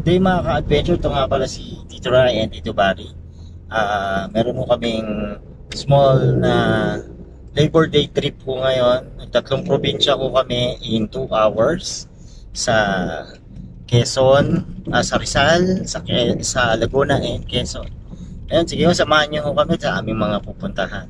Good day mga ka-adventure. Ito nga pala si Tito Rai and Tito Barry. Meron mo kaming small na Labor Day trip po ngayon. Tatlong probinsya ko kami in 2 hours. Sa Quezon, sa Rizal, sa Laguna and Quezon. Ayun, sige, samahan niyo kami sa aming mga pupuntahan.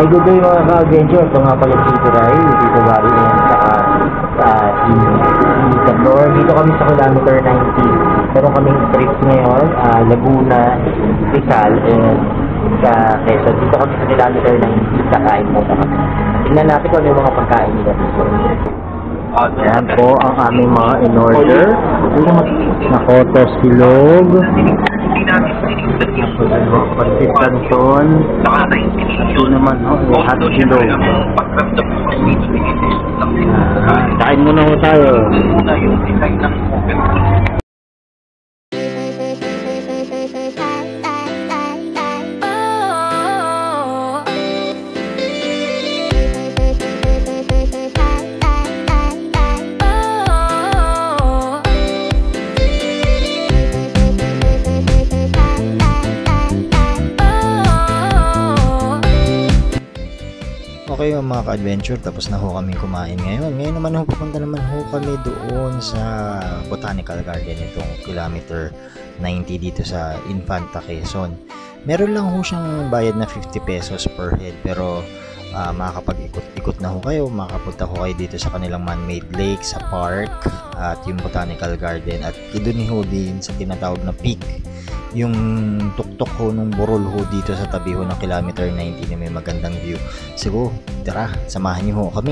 Ay, good day mga ka-adventure. Ito nga pala si Tito Rai, Tito Barry, and saka Isidor. Dito kami sa kilometer 90. Meron kaming trips ngayon, Laguna, Rizal, and sa Quezon. Dito kami sa kilometer 90. Kakain muna kami. Tingnan natin kung ano yung mga pagkain nila dito. Ayan po ang aming mga in-order. Nakoto silog, pansit canton, ito naman, hot silog. Kain muna ho tayo. Okay mga ka-adventure, tapos na ho kami kumain ngayon. Ngayon naman ho, pupunta naman ho kami doon sa Botanical Garden, itong kilometer 90 dito sa Infanta, Quezon. Meron lang ho siyang bayad na 50 pesos per head, pero makakapag-ikot-ikot na ho kayo, makakapunta ho kayo dito sa kanilang man-made lake, sa park, at yung Botanical Garden, at doon ho din sa tinatawag na peak, yung tuktok ho nung burol ho dito sa tabi ho ng kilometer 90 na may magandang view. Siguro, tara, samahan niyo ho kami.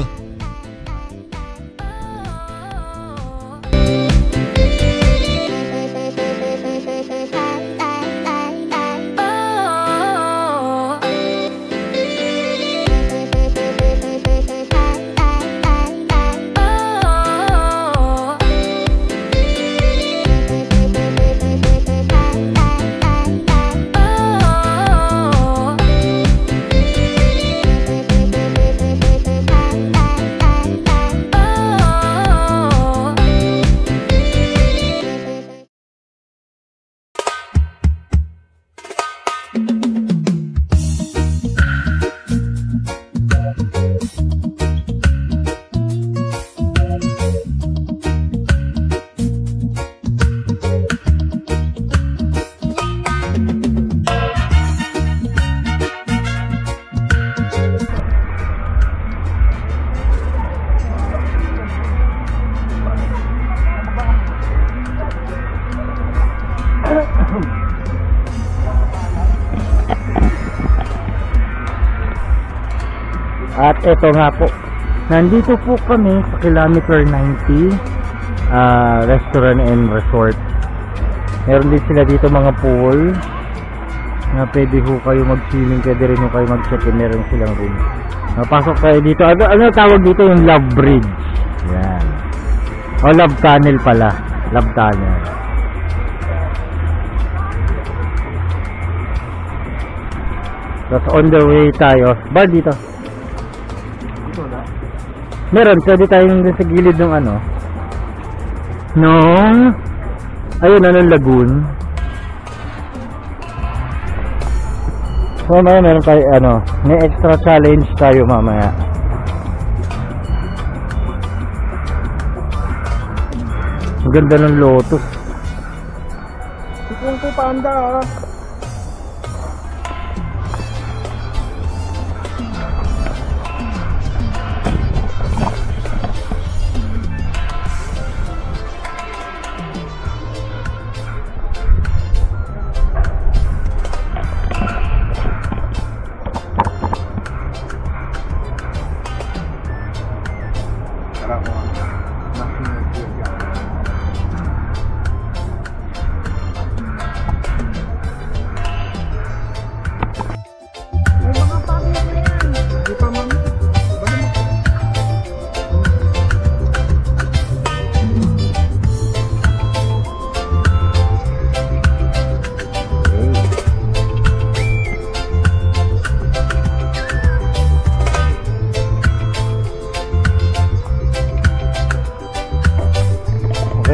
At eto nga po, nandito po kami sa kilometer 90 restaurant and resort. Meron din sila dito mga pool na pwede ho kayo mag-swimming, pwede rin ho kayo mag-check-in, meron silang room. Napasok kayo dito, ano tawag dito, yung Love Bridge. Yan. O Love Tunnel pala, Love Tunnel. Tapos on the way tayo, bar dito. Meron, pwede tayong sa gilid ng ano, nung Ayun, anong lagoon. So mamaya meron tayo may extra challenge tayo mamaya. Ang ganda ng lotus. Kung po panda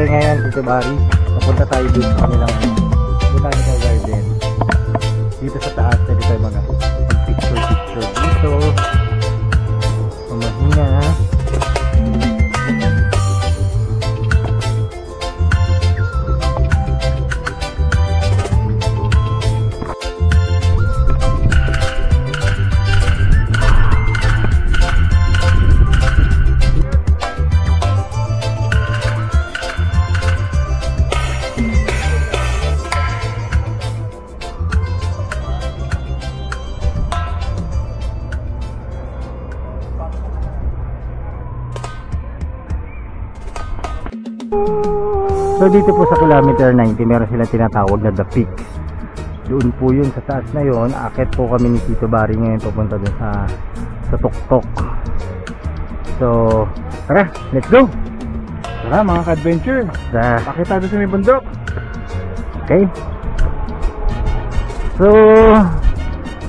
ngayon Tito Barry, napunta tayo dito sa kanilang botanical garden dito sa taas. Pwede tayo mag picture dito, pamahinga. So dito po sa kilometer 90 meron silang tinatawag na The Peak. Doon po yun sa taas na yun. Akit po kami ni Tito Barry ngayon papunta dun sa tuktok. So tara, let's go. Tara mga ka-adventure, pakita doon sa may bundok. Okay. So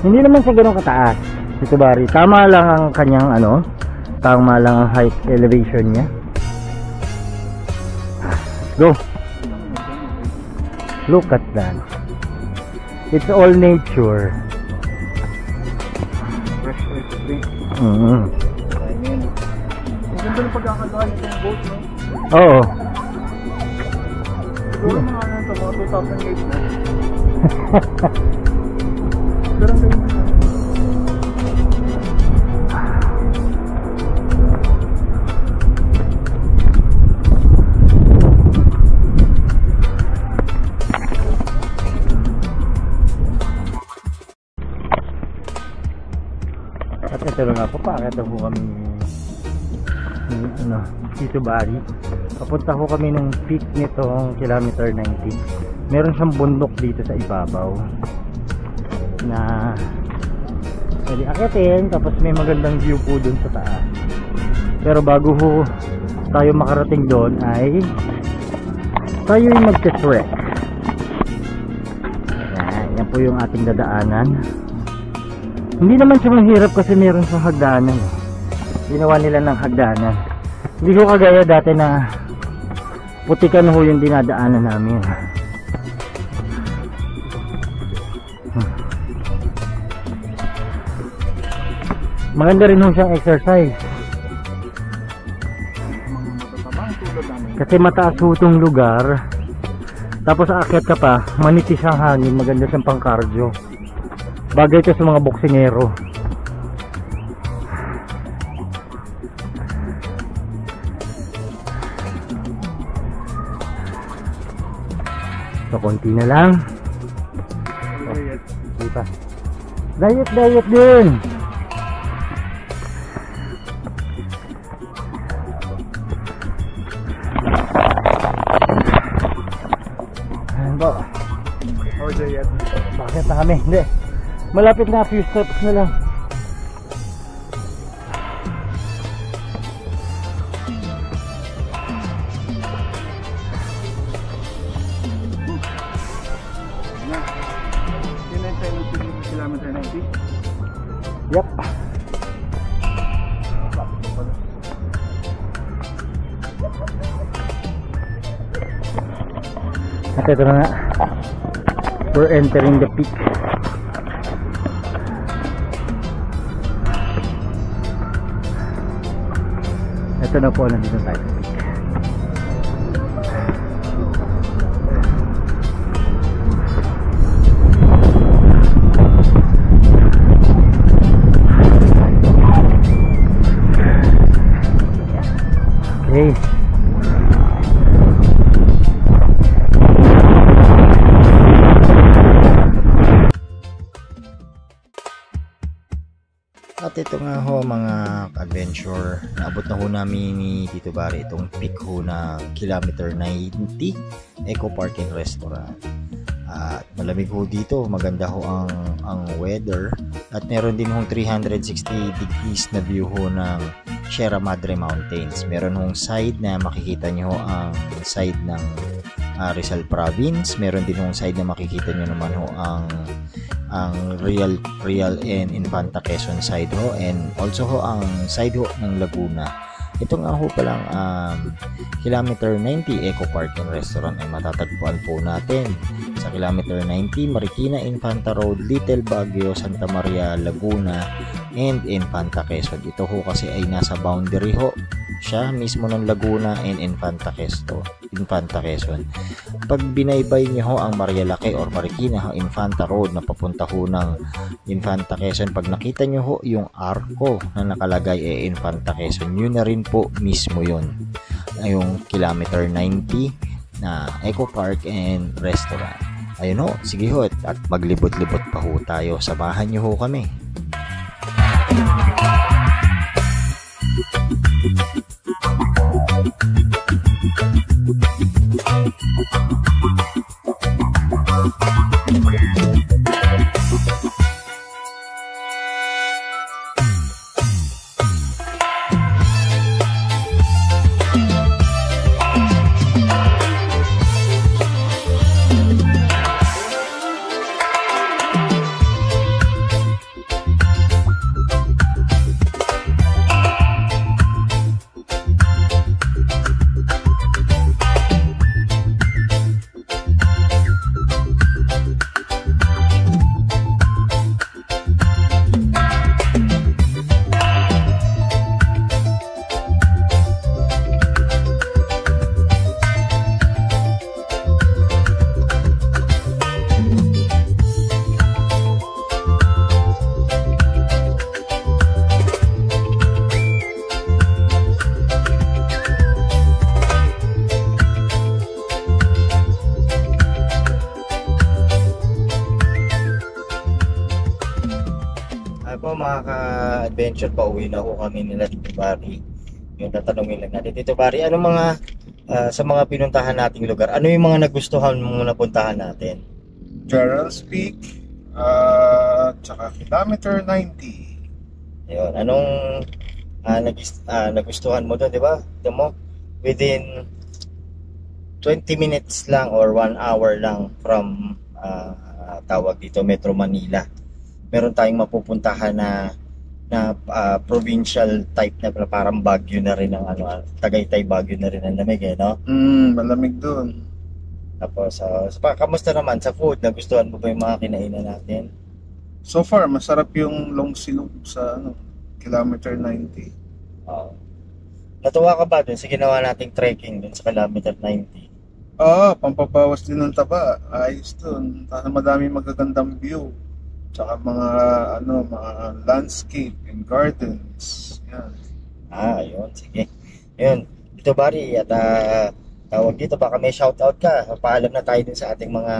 hindi naman siya ganun kataas, Tito Barry. Tama lang ang kanyang tama lang ang height elevation niya. Go. Look at that. It's all nature. Fresh air spring. Mm-hmm. Ang ganda ng pagkakadaan ng boat, no? Oo. Siguro mga mga 2008 na. Pero ang ganda. At ito na nga po, paakit po kami ni Tito Barry. Papunta ko kami ng peak nitong kilometer 90. Meron siyang bundok dito sa ibabaw na pwede akitin, tapos may magandang view po dun sa taas. Pero bago ho tayo makarating doon ay tayo yung magka-trek. Yan po yung ating dadaanan. Hindi naman siya mahirap kasi meron sa hagdanan. Ginawa nila ng hagdanan. Hindi ko kagaya dati na putikan ho yung dinadaanan namin. Maganda rin ho siyang exercise. Kasi mataas ho itong lugar. Tapos aakyat ka pa, manipis ang hangin, maganda siyang pang cardio. Bagay ito sa mga boksingero. So konti na lang. Diet din. Ayan po. Oh, diet. Bakit na kami? Hindi. Malapit na, few steps na lang. Yun na tayo ng kilometer 90. Yep. At ito na nga, we're entering the peak. Ito na po, nandito tayo sa peak. Okay. At ito nga ho mga adventure, naabot na ho namin ni Tito Barry itong peak ho na kilometer 90 Eco Park and Restaurant. At malamig ho dito, maganda ho ang weather at meron din hong 360 degrees na view ho ng Sierra Madre Mountains. Meron hong side na makikita nyo ang side ng Rizal Province. Meron din hong side na makikita nyo naman ho ang Real and Infanta Quezon side ho, and also ho ang side ho ng Laguna. Ito nga ho palang kilometer 90 Eco Park and Restaurant ay matatagpuan po natin sa kilometer 90 Marikina Infanta Road, Little Baguio, Santa Maria, Laguna and Infanta Quezon. Ito ho kasi ay nasa boundary ho siya mismo ng Laguna and Infanta Quezon. Pag binaybay niyo ho ang Marialake or Marikina Infanta Road na papunta ho ng Infanta Quezon, pag nakita niyo ho yung arko na nakalagay Infanta Quezon, yun na rin po mismo yun, yung kilometer 90 na Eco Park and Restaurant. Ayun ho, sige ho, at maglibot-libot pa ho tayo, samahan niyo ho kami. Po mga ka-adventure, pauwi na ho kami nila Tito Barry. Yung tatanungin lang natin, Tito Barry, ano mga sa mga pinuntahan nating lugar, ano yung mga nagustuhan mong napuntahan natin? Gerald's Peak, tsaka kilometer 90. Ayun, anong nagustuhan mo doon, di ba? Ito mo, within 20 minutes lang or 1 hour lang from tawag dito Metro Manila, meron tayong mapupuntahan na provincial type na parang Baguio na rin ang Tagaytay, Baguio na rin ang lamig no? Malamig doon. Tapos kamusta naman sa food? Nagustuhan mo ba yung mga kinainan natin? So far masarap yung long silog sa kilometer 90. Natuwa ka ba dun sa ginawa nating trekking dun sa kilometer 90? Pampabawas din ng taba. Ayos dun. Madami magagandang view. Tsaka mga landscape and gardens. Yan. Ayun, sige. Ayun, Tito Barry, at tawag dito, baka may shoutout ka. Paalam na tayo din sa ating mga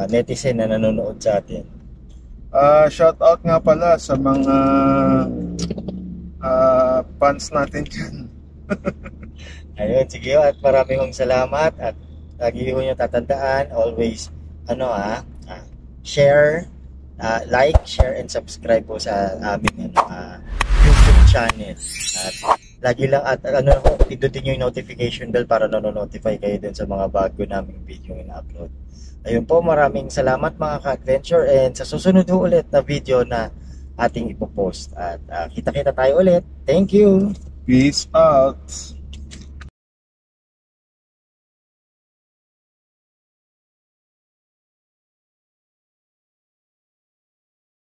netizen na nanonood sa atin. Shoutout nga pala sa mga fans natin dyan. Ayun, sige, at maraming salamat at lagi ho nyo tatandaan, always share, like, share and subscribe po sa aming YouTube channel. At lagi lang pindutin nyo yung notification bell para notify kayo din sa mga bago naming video in-upload. Ayun po, maraming salamat mga ka-adventure, and sa susunod ulit na video na ating ipopost. At kita-kita tayo ulit. Thank you! Peace out!